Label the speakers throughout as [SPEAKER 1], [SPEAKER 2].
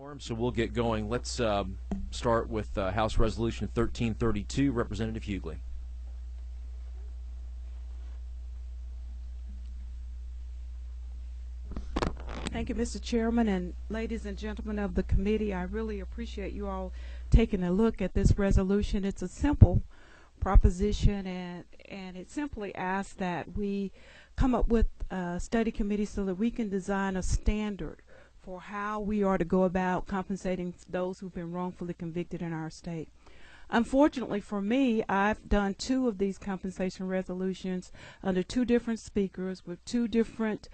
[SPEAKER 1] quorum, so we'll get going. Let's start with House Resolution 1332. Representative Hughley.
[SPEAKER 2] Thank you, Mr. Chairman, and ladies and gentlemen of the committee. I really appreciate you all taking a look at this resolution. It's a simple proposition, and it simply asks that we come up with a study committee so that we can design a standard for how we are to go about compensating those who've been wrongfully convicted in our state. Unfortunately for me, I've done 2 of these compensation resolutions under 2 different speakers with 2 different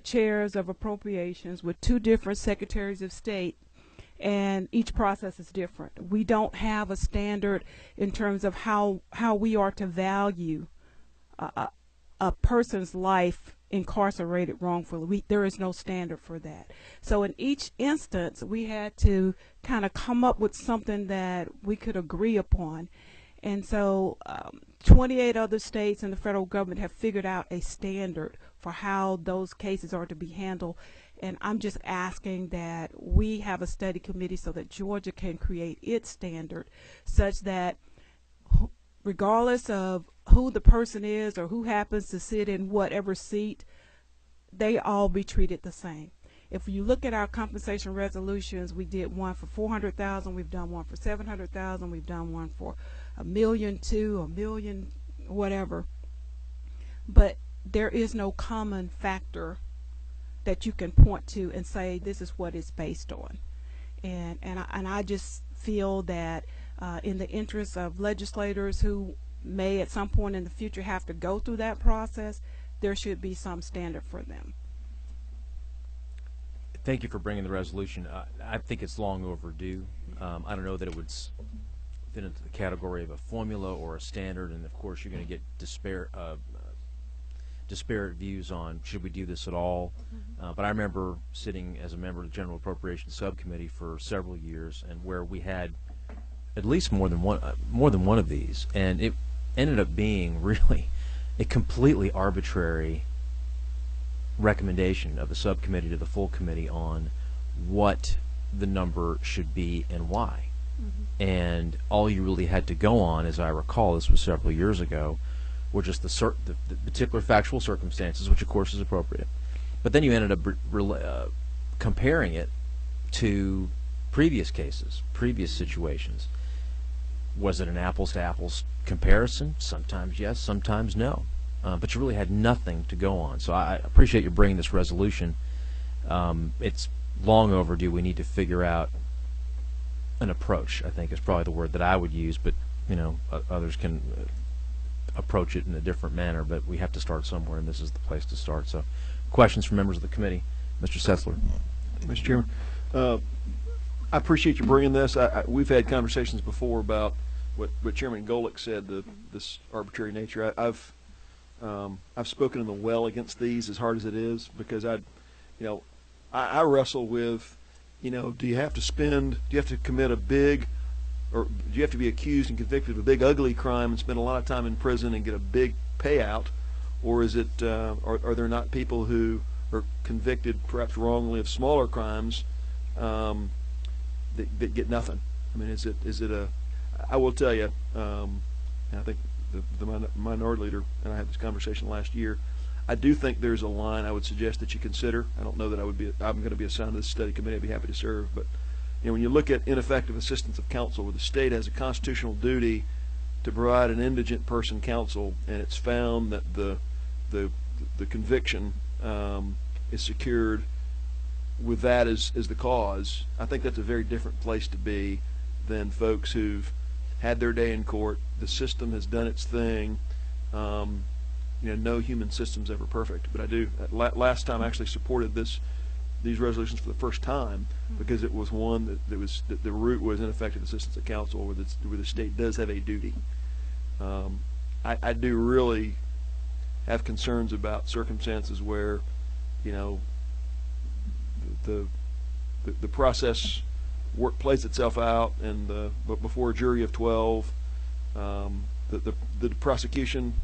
[SPEAKER 2] chairs of appropriations with 2 different secretaries of state, and each process is different. We don't have a standard in terms of how we are to value a person's life incarcerated wrongfully. There is no standard for that. So in each instance, we had to kind of come up with something that we could agree upon. And so 28 other states and the federal government have figured out a standard for how those cases are to be handled. And I'm just asking that we have a study committee so that Georgia can create its standard such that regardless of who the person is or who happens to sit in whatever seat, they all be treated the same. If you look at our compensation resolutions, we did one for $400,000, we've done one for $700,000, we've done one for $1.2 million, $1 million, whatever. But there is no common factor that you can point to and say this is what it's based on. And I just feel that in the interest of legislators who may at some point in the future have to go through that process, there should be some standard for them.
[SPEAKER 1] Thank you for bringing the resolution. I think it's long overdue. I don't know that it would fit into the category of a formula or a standard, and of course you're going to get disparate views on should we do this at all. But I remember sitting as a member of the General Appropriations Subcommittee for several years, and where we had at least more than one of these, and it ended up being really a completely arbitrary recommendation of the subcommittee to the full committee on what the number should be and why. And all you really had to go on, as I recall, this was several years ago, were just the particular factual circumstances, which of course is appropriate. But then you ended up comparing it to previous cases, previous situations. Was it an apples-to-apples comparison? Sometimes yes, sometimes no. But you really had nothing to go on. So I appreciate you bringing this resolution. It's long overdue. We need to figure out an approach, I think is probably the word that I would use, but you know, others can approach it in a different manner, but we have to start somewhere, and this is the place to start. So questions from members of the committee. Mr. Sessler.
[SPEAKER 3] Mr. Chairman, I appreciate you bringing this. We've had conversations before about what Chairman Golick said, this arbitrary nature. I've spoken in the well against these as hard as it is, because I wrestle with, do you have to commit a big, or do you have to be accused and convicted of a big ugly crime and spend a lot of time in prison and get a big payout, or is it are there not people who are convicted perhaps wrongly of smaller crimes that get nothing? I mean, is it a? I will tell you, and I think the minority leader and I had this conversation last year. I do think there's a line I would suggest that you consider. I don't know that I'm going to be assigned to this study committee. I'd be happy to serve, but when you look at ineffective assistance of counsel, where the state has a constitutional duty to provide an indigent person counsel, and it's found that the conviction is secured with that as the cause, I think that's a very different place to be than folks who've had their day in court. The system has done its thing. No human system's ever perfect, but I do. Last time I actually supported these resolutions for the first time because it was one that the root was ineffective assistance of counsel, where the state does have a duty. I do really have concerns about circumstances where, the process plays itself out, and but before a jury of 12, the prosecution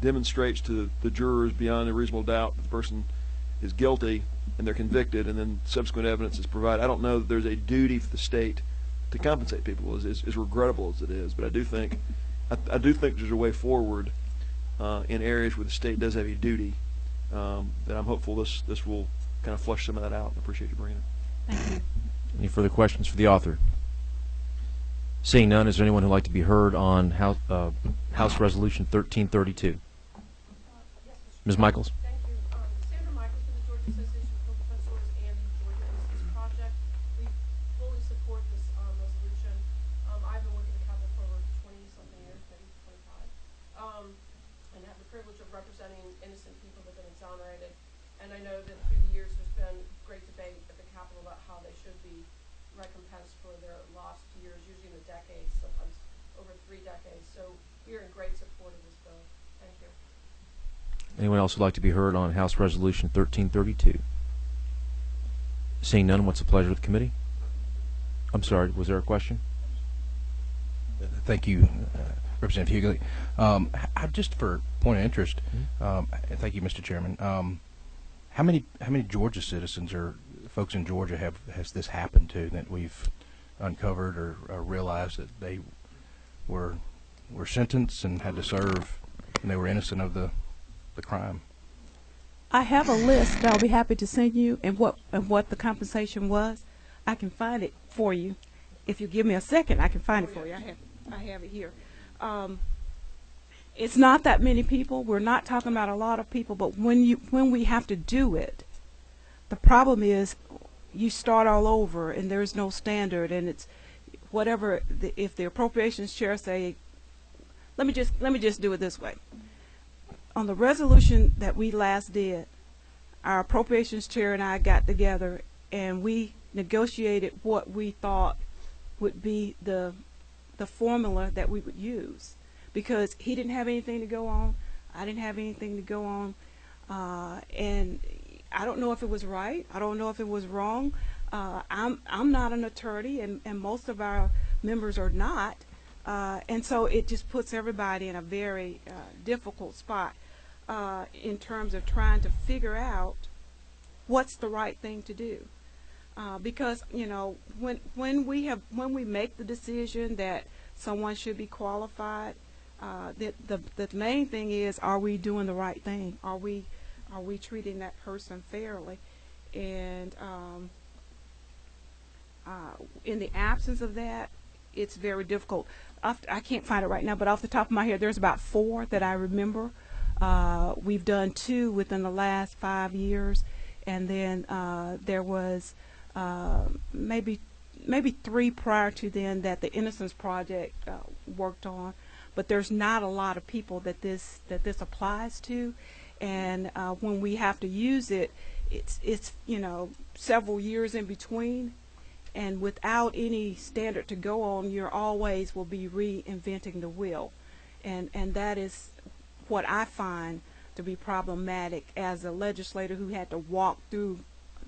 [SPEAKER 3] demonstrates to the jurors beyond a reasonable doubt that the person is guilty and they're convicted and then subsequent evidence is provided, I don't know that there's a duty for the state to compensate people, as regrettable as it is. But I do think there's a way forward in areas where the state does have a duty, that I'm hopeful this will kind of flush some of that out. I appreciate you bringing it.
[SPEAKER 2] Thank you.
[SPEAKER 1] Any further questions for the author? Seeing none, is there anyone who would like to be heard on House Resolution 1332? Ms. Michaels.
[SPEAKER 4] Thank you. Sandra Michaels for the Georgia Association of Professors and the Georgia Innocence Project. We fully support this resolution. I've been working at Capitol for over 20-something years, maybe 25, and have the privilege of representing innocent people that have been exonerated. And I know that through the years there's been great debate at the Capitol about how they should be recompensed for their lost years, usually in the decades, sometimes over 3 decades. So we are in great support of this bill. Thank you.
[SPEAKER 1] Anyone else would like to be heard on House Resolution 1332? Seeing none, what's the pleasure of the committee? I'm sorry, was there a question?
[SPEAKER 5] Thank you, Representative Hughley. Just for point of interest, thank you, Mr. Chairman. How many Georgia citizens or folks in Georgia has this happened to that we've uncovered or realized that they were sentenced and had to serve and they were innocent of the crime?
[SPEAKER 2] I have a list that I'll be happy to send you, and what the compensation was. I can find it for you. If you give me a second, I can find it for you. I have it here. It's not that many people. We're not talking about a lot of people, but when we have to do it, the problem is you start all over and there's no standard, and it's whatever. If the appropriations chair say, let me just do it this way. On the resolution that we last did, our appropriations chair and I got together and we negotiated what we thought would be the formula that we would use, because he didn't have anything to go on, I didn't have anything to go on, and I don't know if it was right, I don't know if it was wrong. I'm not an attorney, and most of our members are not, and so it just puts everybody in a very difficult spot in terms of trying to figure out what's the right thing to do. Because when we make the decision that someone should be qualified, the main thing is, are we doing the right thing? Are we treating that person fairly? And in the absence of that, it's very difficult. I can't find it right now, but off the top of my head, there's about 4 that I remember. We've done 2 within the last 5 years, and then there was maybe 3 prior to then that the Innocence Project worked on. But there's not a lot of people that this applies to, and when we have to use it, it's several years in between, and without any standard to go on, you're always will be reinventing the wheel, and that is what I find to be problematic as a legislator who had to walk through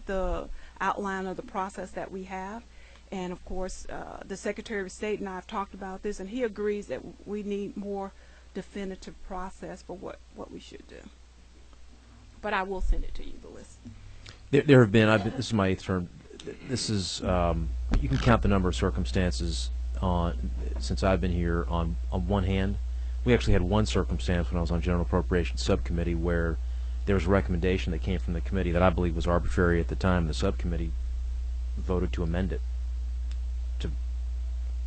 [SPEAKER 2] the outline of the process that we have. And of course, the Secretary of State and I have talked about this, and he agrees that we need more definitive process for what we should do. But I will send it to you, the list.
[SPEAKER 1] There have been, this is my 8th term, this is, you can count the number of circumstances since I've been here on one hand. We actually had one circumstance when I was on General Appropriations Subcommittee where there was a recommendation that came from the committee that I believe was arbitrary at the time. The subcommittee voted to amend it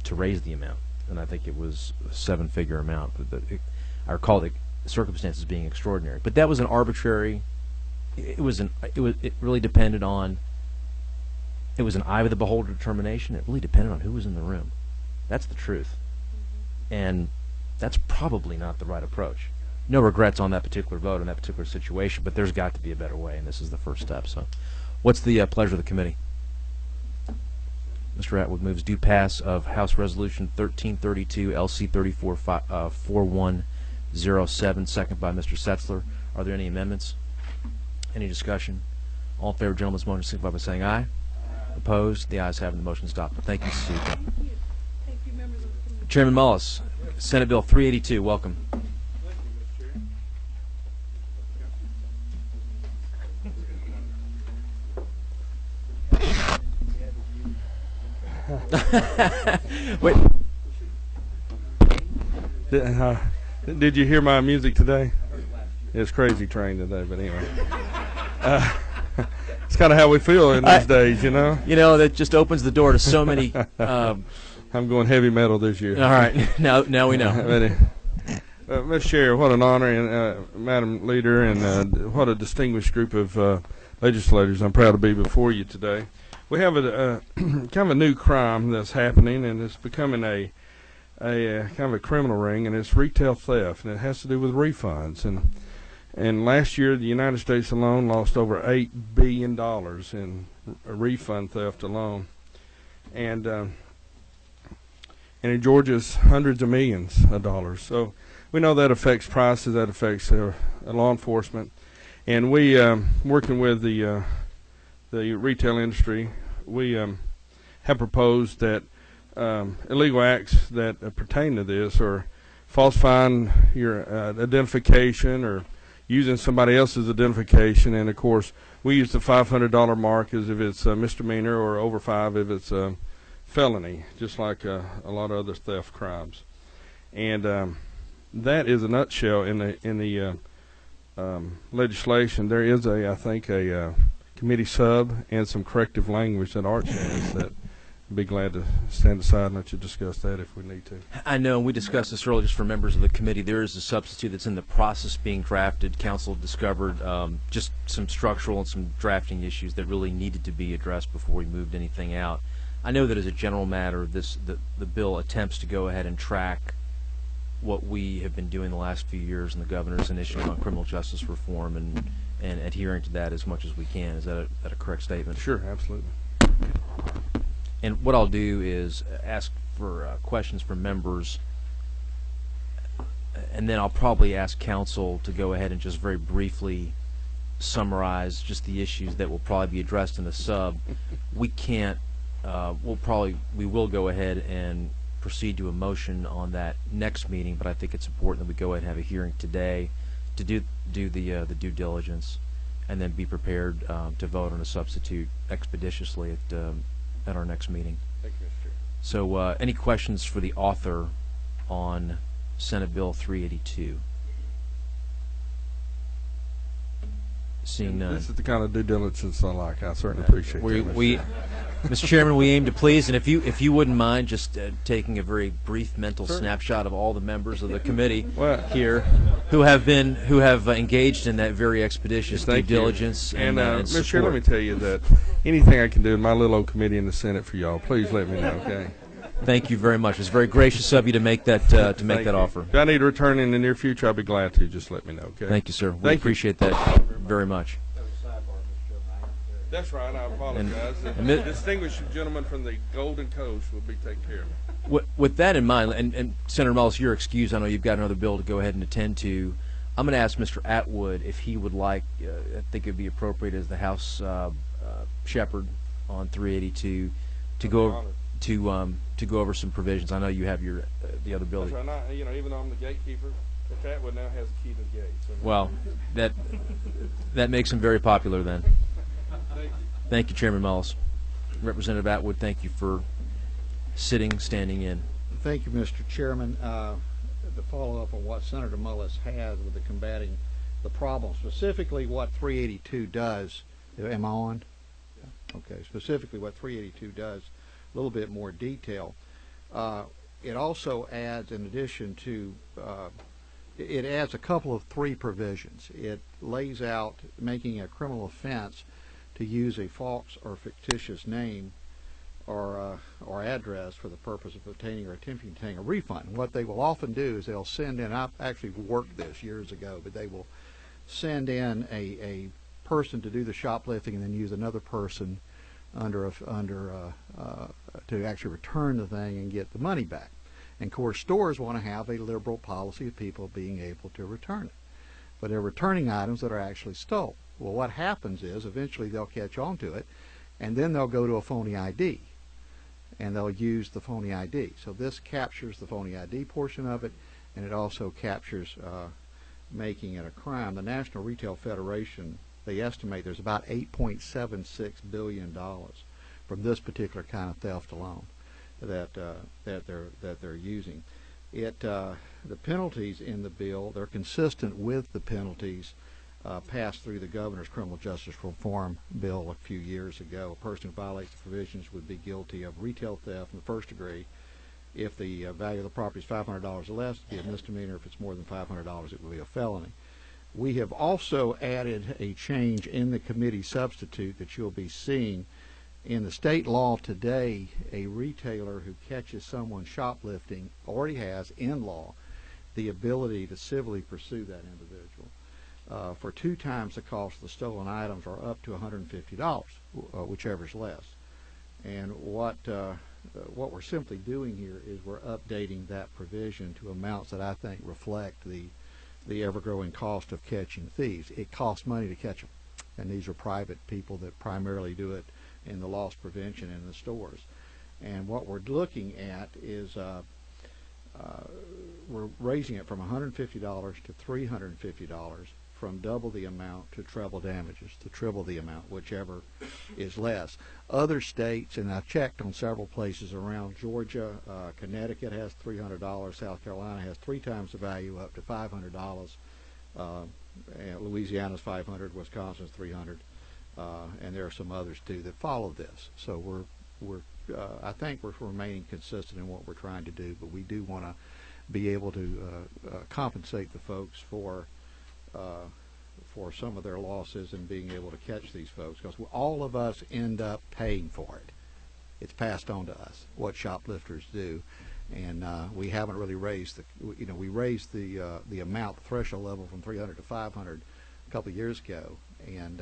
[SPEAKER 1] to raise the amount, and I think it was a 7-figure amount. I recall the circumstances being extraordinary, but that was an arbitrary. It really depended on. It was an eye of the beholder determination. It really depended on who was in the room. That's the truth, and that's probably not the right approach. No regrets on that particular vote in that particular situation, but there's got to be a better way, and this is the first step. So, what's the pleasure of the committee? Mr. Atwood moves due pass of House Resolution 1332, LC 344107, second by Mr. Setzler. Are there any amendments? Any discussion? All in favor of the gentleman's motion signify by saying aye. Opposed? The ayes have it. The motion is adopted. Thank you, Susan.
[SPEAKER 2] Thank you, members of the committee.
[SPEAKER 1] Chairman Mullis, Senate Bill 382, welcome. Wait.
[SPEAKER 6] Did you hear my music today? It's Crazy Train today, but anyway. It's kind of how we feel in these days, you know?
[SPEAKER 1] You know, that just opens the door to so many.
[SPEAKER 6] I'm going heavy metal this year.
[SPEAKER 1] All right. Now we know.
[SPEAKER 6] Mr. Chair, what an honor, and Madam Leader, and what a distinguished group of legislators I'm proud to be before you today. We have a kind of a new crime that's happening, and it's becoming a kind of a criminal ring, and it's retail theft, and it has to do with refunds. And last year, the United States alone lost over $8 billion in refund theft alone, and in Georgia's hundreds of millions of dollars. So we know that affects prices, that affects law enforcement, and we working with the retail industry, we have proposed that illegal acts that pertain to this, or falsifying your identification or using somebody else's identification, and of course we use the $500 mark as if it's a misdemeanor, or over $5 if it's a felony, just like a lot of other theft crimes. And that is a nutshell in the legislation. There is I think a committee sub and some corrective language that Arch has that I'd be glad to stand aside and let you discuss that if we need to.
[SPEAKER 1] I know, and we discussed this earlier just for members of the committee. There is a substitute that's in the process being drafted. Council discovered just some structural and some drafting issues that really needed to be addressed before we moved anything out. I know that as a general matter, the bill attempts to go ahead and track what we have been doing the last few years in the governor's initiative on criminal justice reform, and adhering to that as much as we can. Is that a correct statement?
[SPEAKER 6] Sure, absolutely.
[SPEAKER 1] And what I'll do is ask for questions from members, and then I'll probably ask council to go ahead and just very briefly summarize just the issues that will probably be addressed in the sub. We can't, we will go ahead and proceed to a motion on that next meeting, but I think it's important that we go ahead and have a hearing today to do the due diligence, and then be prepared to vote on a substitute expeditiously at our next meeting.
[SPEAKER 6] Thank you, Mr. Chair.
[SPEAKER 1] So any questions for the author on Senate Bill 382? Seeing none.
[SPEAKER 6] This is the kind of due diligence I like. I certainly appreciate that.
[SPEAKER 1] Mr. Chairman, we aim to please, and if you wouldn't mind just taking a very brief mental snapshot of all the members of the committee here who have engaged in that very expeditious due diligence and
[SPEAKER 6] Mr. Chair, let me
[SPEAKER 1] support.
[SPEAKER 6] tell you that anything I can do in my little old committee in the Senate for y'all, please let me know. Okay.
[SPEAKER 1] Thank you very much. It's very gracious of you to make that offer.
[SPEAKER 6] If I need to return in the near future, I'll be glad to. Just let me know. Okay.
[SPEAKER 1] Thank you, sir. We
[SPEAKER 6] Thank you.
[SPEAKER 1] appreciate that very much.
[SPEAKER 6] That's right. I apologize. The distinguished gentleman from the Golden Coast will be taking care of me.
[SPEAKER 1] With that in mind, and Senator Mullis, you're excused. I know you've got another bill to go ahead and attend to. I'm going to ask Mr. Atwood if he would like. I think it would be appropriate as the House shepherd on 382 to go over some provisions. I know you have the other bill.
[SPEAKER 6] That's right. Not, even though I'm the gatekeeper, Mr. Atwood now has the key to the gate. So
[SPEAKER 1] well, that makes him very popular then. Thank you, Chairman Mullis. Representative Atwood, thank you for standing in.
[SPEAKER 7] Thank you, Mr. Chairman. To follow up on what Senator Mullis has with the combating the problem, specifically what 382 does. Am I on? Okay. Specifically what 382 does, a little bit more detail. It also adds, in addition to, it adds a couple of three provisions. It lays out making a criminal offense to use a false or fictitious name or address for the purpose of obtaining or attempting to obtain a refund. What they will often do is they'll send in, I've actually worked this years ago, but they will send in a person to do the shoplifting and then use another person to actually return the thing and get the money back. And of course stores want to have a liberal policy of people being able to return it. But they're returning items that are actually stolen. Well, what happens is eventually they'll catch on to it, and then they'll go to a phony ID, and they'll use the phony ID. So this captures the phony ID portion of it, and it also captures making it a crime. The National Retail Federation, they estimate there's about $8.76 billion from this particular kind of theft alone. that they're using. The penalties in the bill, they're consistent with the penalties passed through the governor's criminal justice reform bill a few years ago. A person who violates the provisions would be guilty of retail theft in the first degree. If the value of the property is $500 or less, it would be a misdemeanor. If it's more than $500, it would be a felony. We have also added a change in the committee substitute that you'll be seeing. In the state law today, a retailer who catches someone shoplifting already has, in law, the ability to civilly pursue that individual for 2 times the cost of the stolen items, or up to $150, whichever is less. And what we're simply doing here is we're updating that provision to amounts that I think reflect the ever-growing cost of catching thieves. It costs money to catch them, and these are private people that primarily do it in the loss prevention in the stores. And what we're looking at is we're raising it from $150 to $350, from double the amount to treble damages, to triple the amount, whichever is less. Other states, and I've checked on several places around Georgia, Connecticut has $300, South Carolina has 3 times the value, up to $500, and Louisiana's $500, Wisconsin's $300, and there are some others too that follow this. So I think we're remaining consistent in what we're trying to do, but we do want to be able to compensate the folks for some of their losses and being able to catch these folks, because all of us end up paying for it. It's passed on to us what shoplifters do, and we haven't really raised we raised the amount, the threshold level, from 300 to 500 a couple of years ago, and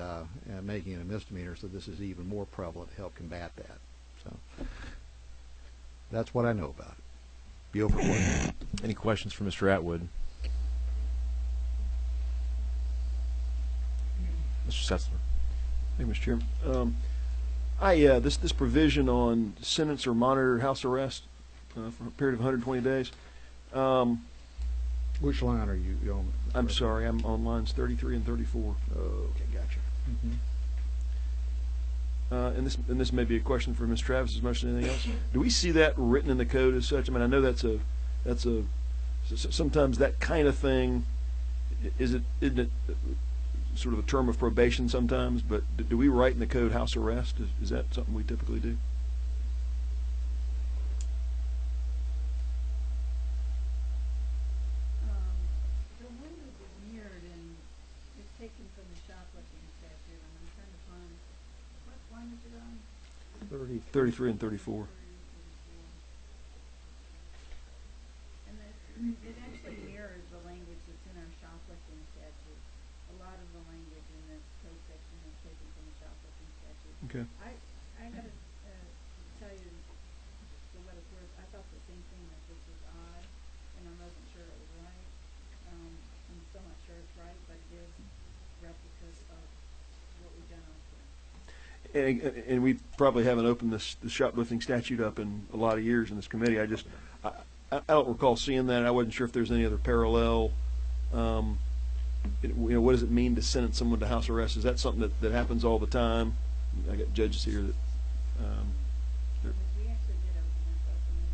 [SPEAKER 7] making it a misdemeanor, so this is even more prevalent to help combat that. So that's what I know about it. Be over for
[SPEAKER 1] Any questions for Mr. Atwood? Mr. Setzler.
[SPEAKER 3] Thank you, Mr. Chairman. This provision on sentence or monitor house arrest for a period of 120 days.
[SPEAKER 7] Which line are you on?
[SPEAKER 3] I'm sorry, I'm on lines 33 and 34.
[SPEAKER 7] Okay, gotcha.
[SPEAKER 3] And this may be a question for Ms. Travis as much as anything else. Do we see that written in the code as such? I mean, I know that's sometimes that kind of thing. Isn't it sort of a term of probation sometimes? But do we write in the code house arrest? Is that something we typically do?
[SPEAKER 8] The language is mirrored, and it's taken from the shoplifting statute, and I'm trying to find what line is it on?
[SPEAKER 3] 33 and 34.
[SPEAKER 8] And it actually mirrors the language that's in our shoplifting statute. A lot of the language in this code section is taken from the shoplifting statute.
[SPEAKER 3] Okay.
[SPEAKER 8] I gotta tell you, for what it's worth, I thought the same thing, that this was odd, and I wasn't sure it was right. I'm still not sure it's right, but it is replicas of what we've done elsewhere.
[SPEAKER 3] And we probably haven't opened the shoplifting statute up in a lot of years in this committee. I don't recall seeing that. I wasn't sure if there's any other parallel. What does it mean to sentence someone to house arrest? Is that something that happens all the time? I got judges here that.
[SPEAKER 8] We actually did open this up, and we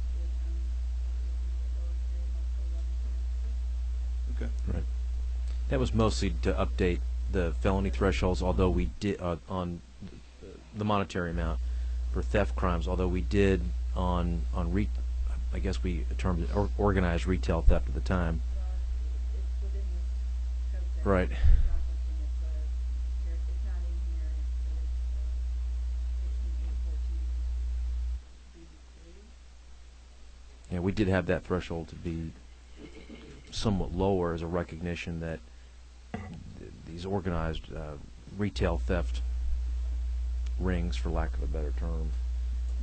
[SPEAKER 8] did
[SPEAKER 3] Okay.
[SPEAKER 1] Right. That was mostly to update the felony thresholds, although we did on the monetary amount for theft crimes, although we did on I guess we termed it organized retail theft at the time.
[SPEAKER 8] it's within this code section.
[SPEAKER 1] Right.
[SPEAKER 8] Shoplifting, it's not in here, but it's 18.14
[SPEAKER 1] Yeah, we did have that threshold to be somewhat lower as a recognition that these organized retail theft rings, for lack of a better term,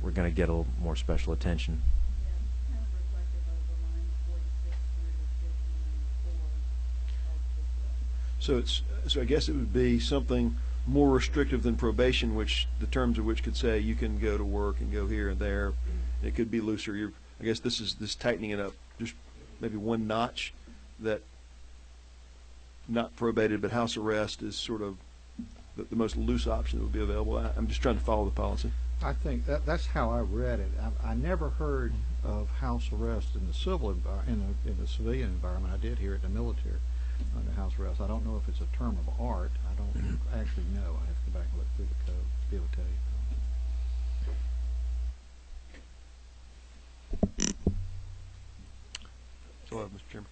[SPEAKER 1] we're going to get a little more special attention.
[SPEAKER 8] Yeah, kind of reflective of the lines 46 through 54 of this
[SPEAKER 3] So I guess it would be something more restrictive than probation, which the terms of which could say you can go to work and go here and there. It could be looser. I guess this is tightening it up just maybe one notch. That not probated, but house arrest is sort of the most loose option that would be available. I'm just trying to follow the policy.
[SPEAKER 7] I think that's how I read it. I never heard of house arrest in the in the civilian environment. I did hear it in the military under house arrest. I don't know if it's a term of art. I don't actually know. I have to go back and look through the code to be able to tell you.
[SPEAKER 3] So, Mr. Chairman.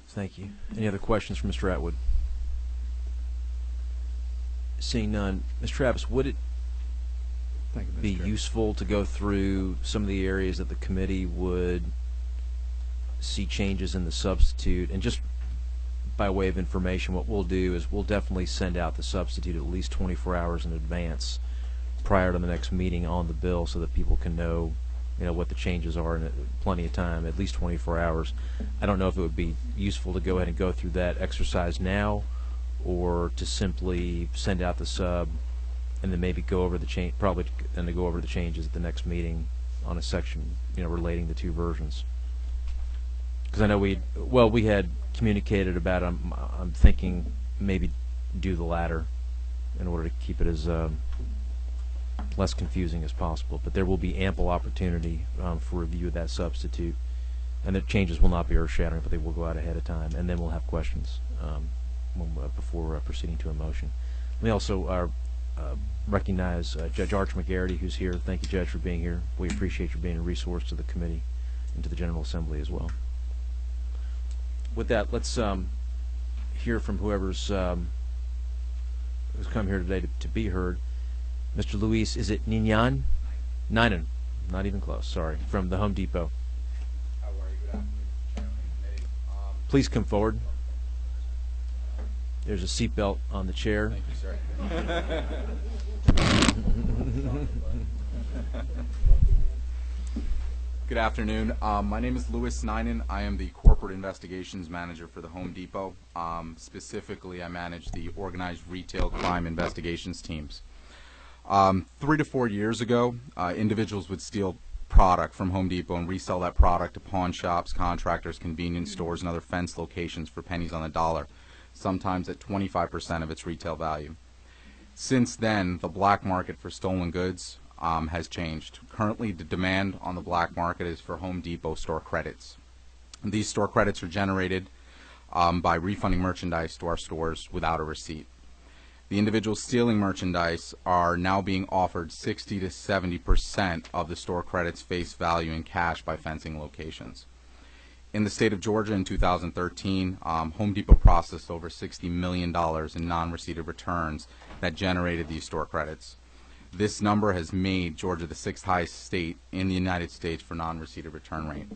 [SPEAKER 1] Thank you. Any other questions for Mr. Atwood? Seeing none, Ms. Travis, would it
[SPEAKER 7] Thank you, Mr.
[SPEAKER 1] be
[SPEAKER 7] Chairman.
[SPEAKER 1] useful to go through some of the areas that the committee would see changes in the substitute? And just by way of information, what we'll do is we'll definitely send out the substitute at least 24 hours in advance prior to the next meeting on the bill so that people can know, what the changes are in plenty of time, at least 24 hours. I don't know if it would be useful to go ahead and go through that exercise now, or to simply send out the sub and then maybe go over the change, probably, and to go over the changes at the next meeting on a section, relating the two versions. Because I know we had communicated about, I'm thinking maybe do the latter in order to keep it as less confusing as possible. But there will be ample opportunity for review of that substitute, and the changes will not be earth-shattering, but they will go out ahead of time, and then we'll have questions before proceeding to a motion. Let me also recognize Judge Arch McGarity, who's here. Thank you, Judge, for being here. We appreciate you being a resource to the committee and to the General Assembly as well. With that, let's hear from whoever's who's come here today to be heard. Mr. Luis, is it Ninan? Ninan. Not even close, sorry, from the Home Depot.
[SPEAKER 9] How are you? Good afternoon, Mr. Chairman and Committee.
[SPEAKER 1] Please come forward. There's a seatbelt on the chair.
[SPEAKER 9] Thank you, sir. Good afternoon. My name is Louis Ninan. I am the Corporate Investigations Manager for the Home Depot. Specifically, I manage the Organized Retail Crime Investigations teams. 3 to 4 years ago, individuals would steal product from Home Depot and resell that product to pawn shops, contractors, convenience stores, and other fence locations for pennies on the dollar, sometimes at 25% of its retail value. Since then, the black market for stolen goods has changed. Currently, the demand on the black market is for Home Depot store credits. These store credits are generated by refunding merchandise to our stores without a receipt. The individuals stealing merchandise are now being offered 60 to 70% of the store credit's face value in cash by fencing locations. In the state of Georgia in 2013, Home Depot processed over $60 million in non-receipted returns that generated these store credits. This number has made Georgia the 6th highest state in the United States for non-receipted return rate.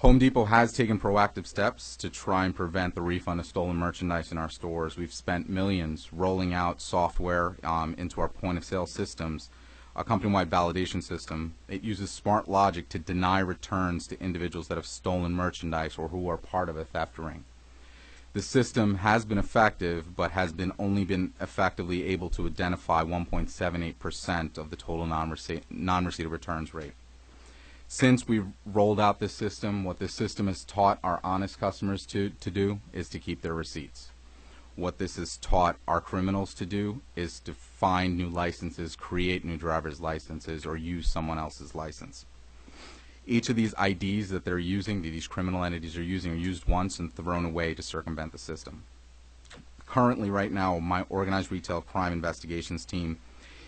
[SPEAKER 9] Home Depot has taken proactive steps to try and prevent the refund of stolen merchandise in our stores. We've spent millions rolling out software into our point-of-sale systems, a company-wide validation system. It uses smart logic to deny returns to individuals that have stolen merchandise or who are part of a theft ring. The system has been effective, but has only been effectively able to identify 1.78% of the total non-receipted returns rate. Since we've rolled out this system, what this system has taught our honest customers to do is to keep their receipts. What this has taught our criminals to do is to find new licenses, create new driver's licenses, or use someone else's license. Each of these IDs that they're using, that these criminal entities are used once and thrown away to circumvent the system. Currently, right now, my Organized Retail Crime Investigations team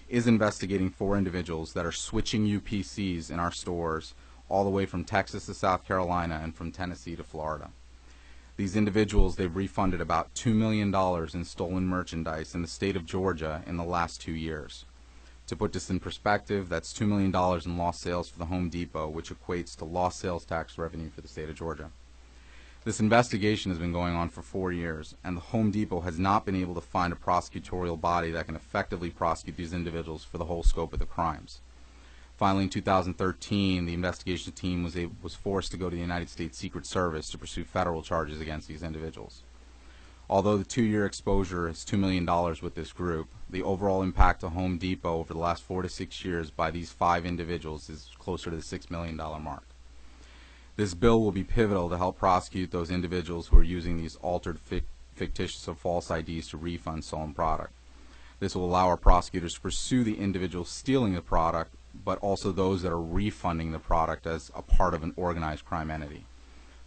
[SPEAKER 9] is investigating 4 individuals that are switching UPCs in our stores all the way from Texas to South Carolina and from Tennessee to Florida. These individuals, they've refunded about $2 million in stolen merchandise in the state of Georgia in the last 2 years. To put this in perspective, that's $2 million in lost sales for the Home Depot, which equates to lost sales tax revenue for the state of Georgia. This investigation has been going on for 4 years, and the Home Depot has not been able to find a prosecutorial body that can effectively prosecute these individuals for the whole scope of the crimes. Finally, in 2013, the investigation team was forced to go to the United States Secret Service to pursue federal charges against these individuals. Although the 2-year exposure is $2 million with this group, the overall impact to Home Depot over the last 4 to 6 years by these 5 individuals is closer to the $6 million mark. This bill will be pivotal to help prosecute those individuals who are using these altered, fictitious, or false IDs to refund stolen product. This will allow our prosecutors to pursue the individuals stealing the product, but also those that are refunding the product as a part of an organized crime entity.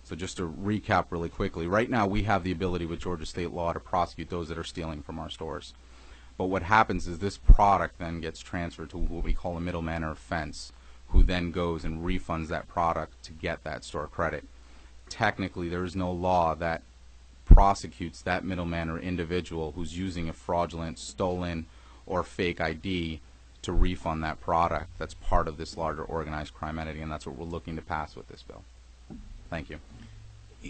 [SPEAKER 9] So just to recap really quickly, right now we have the ability with Georgia state law to prosecute those that are stealing from our stores. But what happens is this product then gets transferred to what we call a middleman or offense, who then goes and refunds that product to get that store credit. Technically, there is no law that prosecutes that middleman or individual who's using a fraudulent, stolen, or fake ID to refund that product. That's part of this larger organized crime entity, and that's what we're looking to pass with this bill. Thank you.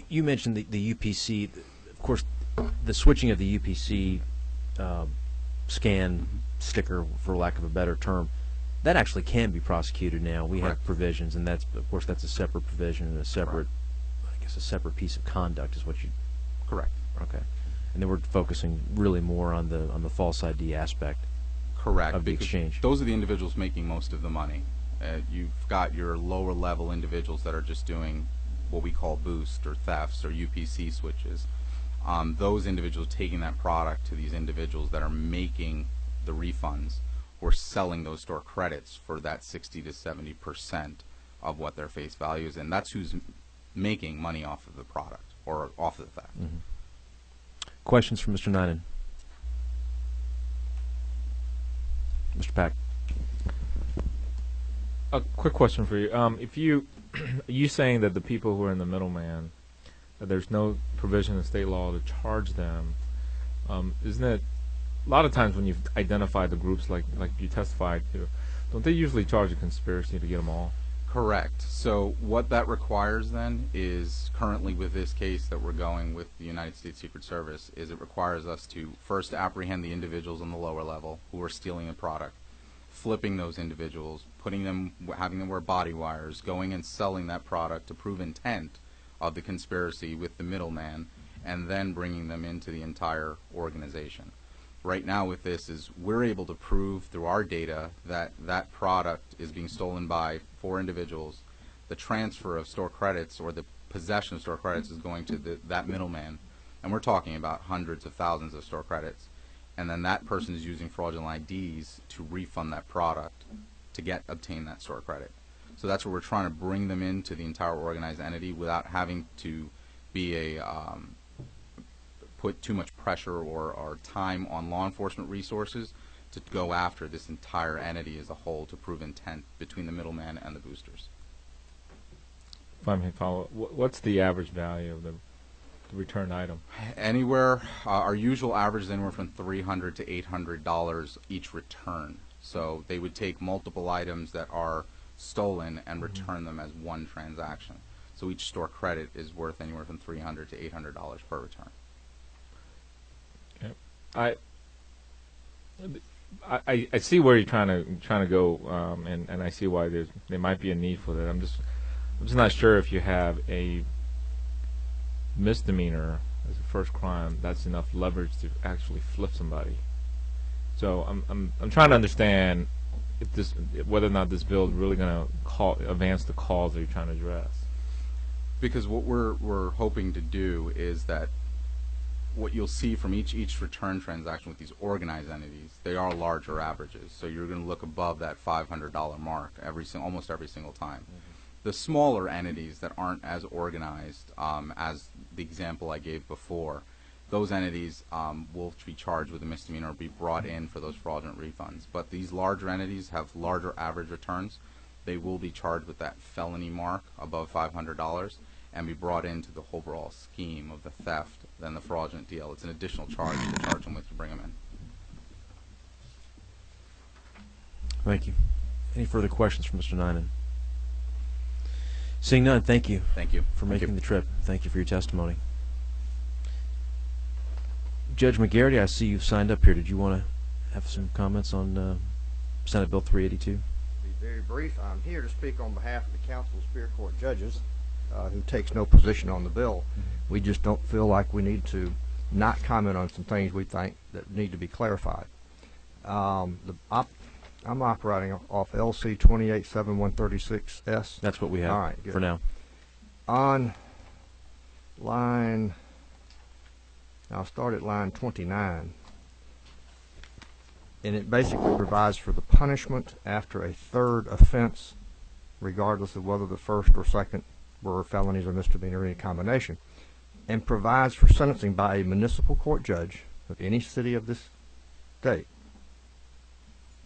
[SPEAKER 1] You mentioned the UPC. Of course, the switching of the UPC scan sticker, for lack of a better term, that actually can be prosecuted now. We have provisions, and that's, of course, that's a separate provision and a separate, I guess, a separate piece of conduct is what you.
[SPEAKER 9] Correct.
[SPEAKER 1] Okay. And then we're focusing really more on the false ID aspect.
[SPEAKER 9] Correct.
[SPEAKER 1] Of the exchange.
[SPEAKER 9] Those are the individuals making most of the money. You've got your lower level individuals that are just doing what we call boost or thefts or UPC switches. Those individuals taking that product to these individuals that are making the refunds or selling those store credits for that 60 to 70% of what their face value is, and that's who's making money off of the product or off of the theft.
[SPEAKER 1] Mm-hmm. Questions from Mr. Ninen? Mr. Pack.
[SPEAKER 10] A quick question for you. If you saying that the people who are in the middleman, that there's no provision in state law to charge them, isn't it a lot of times when you've identified the groups like you testified to, don't they usually charge a conspiracy to get them all?
[SPEAKER 9] Correct. So what that requires then is, currently with this case that we're going with the United States Secret Service, is it requires us to first apprehend the individuals on the lower level who are stealing the product, flipping those individuals, putting them, having them wear body wires, going and selling that product to prove intent of the conspiracy with the middleman, and then bringing them into the entire organization. Right now with this is we're able to prove through our data that that product is being stolen by 4 individuals. The transfer of store credits or the possession of store credits is going to that middleman, and we're talking about hundreds of thousands of store credits. And then that person is using fraudulent IDs to refund that product to obtain that store credit. So that's where we're trying to bring them into the entire organized entity without having to be put too much pressure or time on law enforcement resources to go after this entire entity as a whole to prove intent between the middleman and the boosters.
[SPEAKER 10] If I may follow, what's the average value of the returned item?
[SPEAKER 9] Anywhere, our usual average is anywhere from $300 to $800 each return. So they would take multiple items that are stolen and return them as one transaction. So each store credit is worth anywhere from $300 to $800 per return.
[SPEAKER 10] I see where you're trying to go, and I see why there might be a need for that. I'm just not sure if you have a misdemeanor as a first crime that's enough leverage to actually flip somebody. So I'm trying to understand if whether or not this bill is really going to advance the cause that you're trying to address.
[SPEAKER 9] Because what we're hoping to do is that what you'll see from each return transaction with these organized entities, they are larger averages. So you're going to look above that $500 mark almost every single time. Mm-hmm. The smaller entities that aren't as organized as the example I gave before, those entities will be charged with a misdemeanor or be brought in for those fraudulent refunds. But these larger entities have larger average returns. They will be charged with that felony mark above $500 and be brought into the overall scheme of the theft than the fraudulent deal. It's an additional charge to charge them with to bring them in.
[SPEAKER 1] Thank you. Any further questions from Mr. Ninen? Seeing none, thank you.
[SPEAKER 9] Thank you
[SPEAKER 1] for making the trip. Thank you for your testimony. Judge McGarity, I see you've signed up here. Did you want to have some comments on Senate Bill 382?
[SPEAKER 11] Be very brief. I'm here to speak on behalf of the Council of Superior Court Judges, who takes no position on the bill. We just don't feel like we need to not comment on some things we think that need to be clarified. I'm operating off LC 287136S.
[SPEAKER 1] That's what we have.
[SPEAKER 11] All right, good.
[SPEAKER 1] For now.
[SPEAKER 11] On line, I'll start at line 29. and it basically provides for the punishment after a third offense, regardless of whether the first or second were felonies or misdemeanor or any combination, and provides for sentencing by a municipal court judge of any city of this state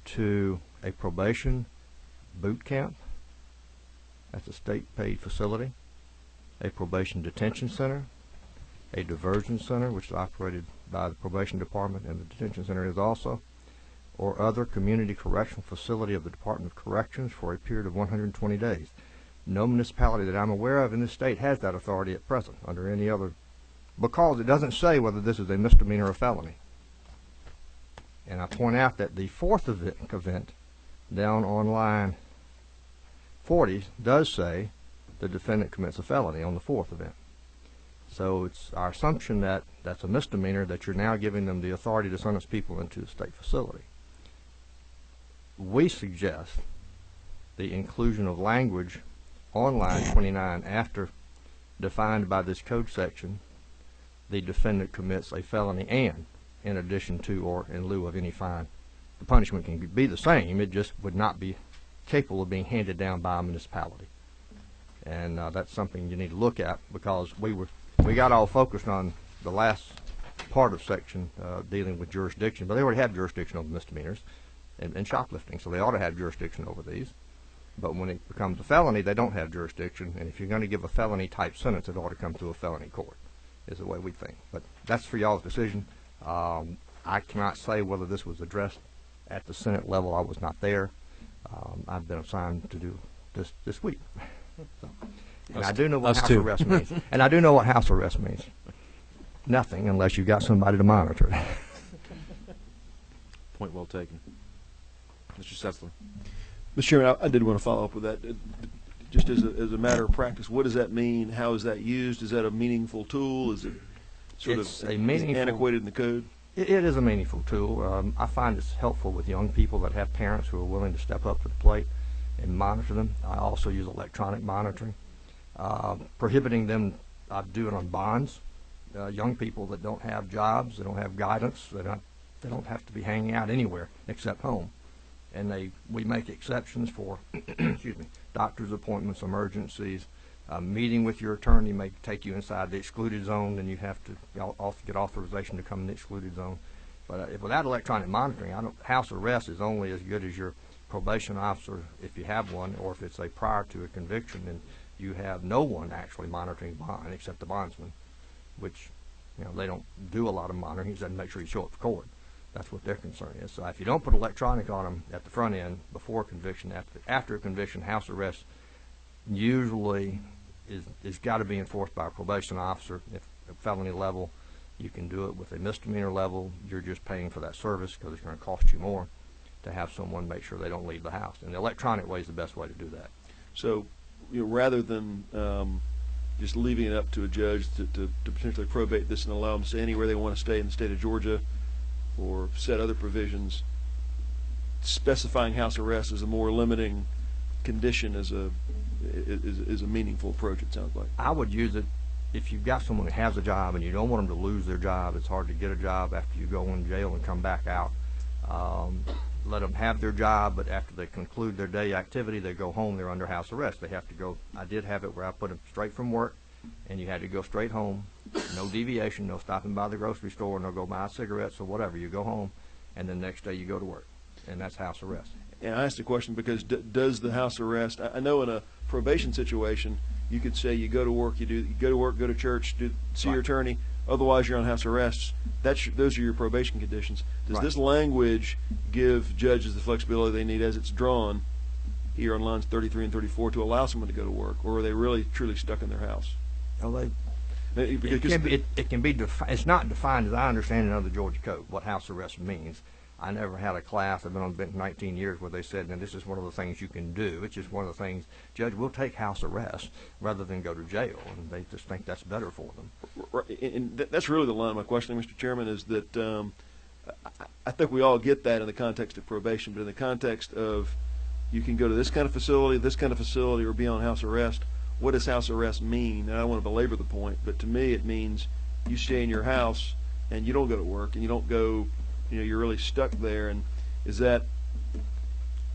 [SPEAKER 11] to a probation boot camp, that's a state-paid facility, a probation detention center, a diversion center, which is operated by the probation department, and the detention center is also, or other community correctional facility of the Department of Corrections for a period of 120 days. No municipality that I'm aware of in this state has that authority at present under any other, because it doesn't say whether this is a misdemeanor or felony. And I point out that the fourth event down on line 40 does say the defendant commits a felony on the fourth event. So it's our assumption that that's a misdemeanor, that you're now giving them the authority to sentence people into a state facility. We suggest the inclusion of language on line 29 after defined by this code section, the defendant commits a felony and in addition to or in lieu of any fine. The punishment can be the same, it just would not be capable of being handed down by a municipality. And that's something you need to look at, because we got all focused on the last part of section dealing with jurisdiction, but they already have jurisdiction over misdemeanors and shoplifting, so they ought to have jurisdiction over these. But when it becomes a felony, they don't have jurisdiction, and if you're going to give a felony type sentence, it ought to come through a felony court, is the way we think. But that's for y'all's decision. I cannot say whether this was addressed at the Senate level. I was not there. I've been assigned to do this week. So, and I do know what house arrest means. And I do know what house arrest means. Nothing unless you've got somebody to monitor it.
[SPEAKER 1] Point well taken. Mr. Setzler.
[SPEAKER 3] Mr. Chairman, I did want to follow up with that. Just as a matter of practice, what does that mean? How is that used? Is that a meaningful tool? Is it sort of antiquated in the code?
[SPEAKER 11] It is a meaningful tool. I find it's helpful with young people that have parents who are willing to step up to the plate and monitor them. I also use electronic monitoring. Prohibiting them, I do it on bonds. Young people that don't have jobs, they don't have guidance, they don't have to be hanging out anywhere except home. And we make exceptions for excuse me, doctor's appointments, emergencies. Meeting with your attorney may take you inside the excluded zone, and you have to get authorization to come in the excluded zone. But without electronic monitoring, house arrest is only as good as your probation officer, if you have one, or if it's a prior to a conviction, and you have no one actually monitoring bond except the bondsman, which they don't do a lot of monitoring. He doesn't make sure you show up to court. That's what their concern is. So if you don't put electronic on them at the front end before conviction, after a conviction, house arrest usually is got to be enforced by a probation officer. If at felony level, you can do it. With a misdemeanor level, you're just paying for that service because it's going to cost you more to have someone make sure they don't leave the house. And the electronic way is the best way to do that.
[SPEAKER 3] So rather than just leaving it up to a judge to potentially probate this and allow them to stay anywhere they want to stay in the state of Georgia, or set other provisions, specifying house arrest as a more limiting condition is a meaningful approach, it sounds like.
[SPEAKER 11] I would use it if you've got someone who has a job and you don't want them to lose their job. It's hard to get a job after you go in jail and come back out. Let them have their job, but after they conclude their day activity, they go home, they're under house arrest. They have to go. I did have it where I put them straight from work, and you had to go straight home, no deviation, no stopping by the grocery store, no go buy cigarettes or whatever. You go home, and then next day you go to work, and that's house arrest.
[SPEAKER 3] And I asked the question because does the house arrest, I know in a probation situation, you could say you go to work, you go to work, go to church, see your attorney, otherwise you're on house arrests. Those are your probation conditions. Does this language give judges the flexibility they need as it's drawn here on lines 33 and 34 to allow someone to go to work, or are they really truly stuck in their house?
[SPEAKER 11] Well, it can be it's not defined as I understand it under the Georgia Code what house arrest means. I never had a class, I've been on the bench 19 years, where they said, now this is one of the things you can do. It's just one of the things, Judge, we'll take house arrest rather than go to jail, and they just think that's better for them.
[SPEAKER 3] Right, and that's really the line of my questioning, Mr. Chairman, is that I think we all get that in the context of probation, but in the context of you can go to this kind of facility, or be on house arrest, what does house arrest mean? And I don't want to belabor the point, but to me it means you stay in your house and you don't go to work and you don't go, you're really stuck there. And Does that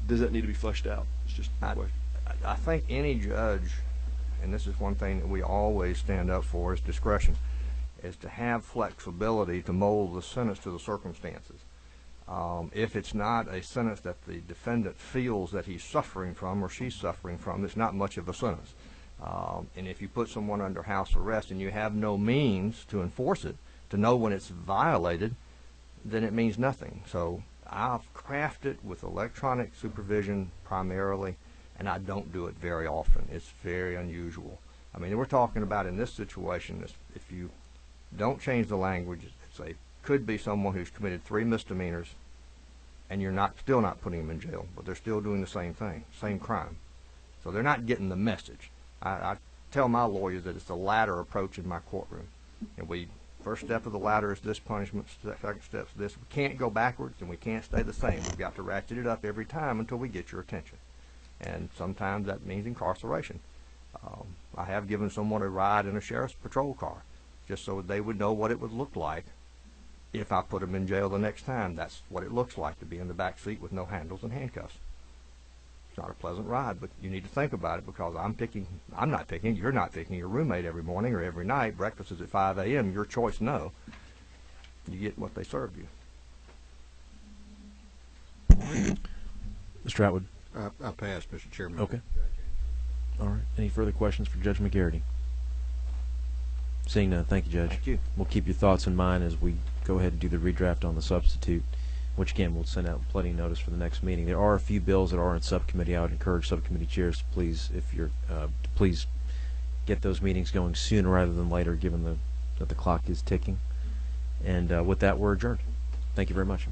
[SPEAKER 3] need to be fleshed out? It's just a question.
[SPEAKER 11] I think any judge, and this is one thing that we always stand up for, is discretion, is to have flexibility to mold the sentence to the circumstances. If it's not a sentence that the defendant feels that he's suffering from or she's suffering from, it's not much of a sentence. And if you put someone under house arrest and you have no means to enforce it, to know when it's violated, then it means nothing. So I've crafted with electronic supervision primarily, and I don't do it very often. It's very unusual. I mean, we're talking about in this situation, if you don't change the language, could be someone who's committed 3 misdemeanors, and you're still not putting them in jail, but they're still doing the same thing, same crime. So they're not getting the message. I tell my lawyers that it's a ladder approach in my courtroom, and first step of the ladder is this punishment, second step is this. We can't go backwards, and we can't stay the same. We've got to ratchet it up every time until we get your attention, and sometimes that means incarceration. I have given someone a ride in a sheriff's patrol car, just so they would know what it would look like if I put them in jail the next time. That's what it looks like to be in the back seat with no handles and handcuffs. It's not a pleasant ride, but you need to think about it, because I'm not picking, you're not picking your roommate every morning or every night. Breakfast is at 5 a.m. Your choice, no. You get what they serve you.
[SPEAKER 1] Mr. Atwood.
[SPEAKER 7] I passed, Mr. Chairman.
[SPEAKER 1] Okay. All right. Any further questions for Judge McGarity? Seeing none, thank you, Judge.
[SPEAKER 11] Thank you.
[SPEAKER 1] We'll keep your thoughts in mind as we go ahead and do the redraft on the substitute, which again we'll send out plenty of notice for the next meeting. There are a few bills that are in subcommittee. I would encourage subcommittee chairs to please, please get those meetings going sooner rather than later, given that the clock is ticking. And with that, we're adjourned. Thank you very much.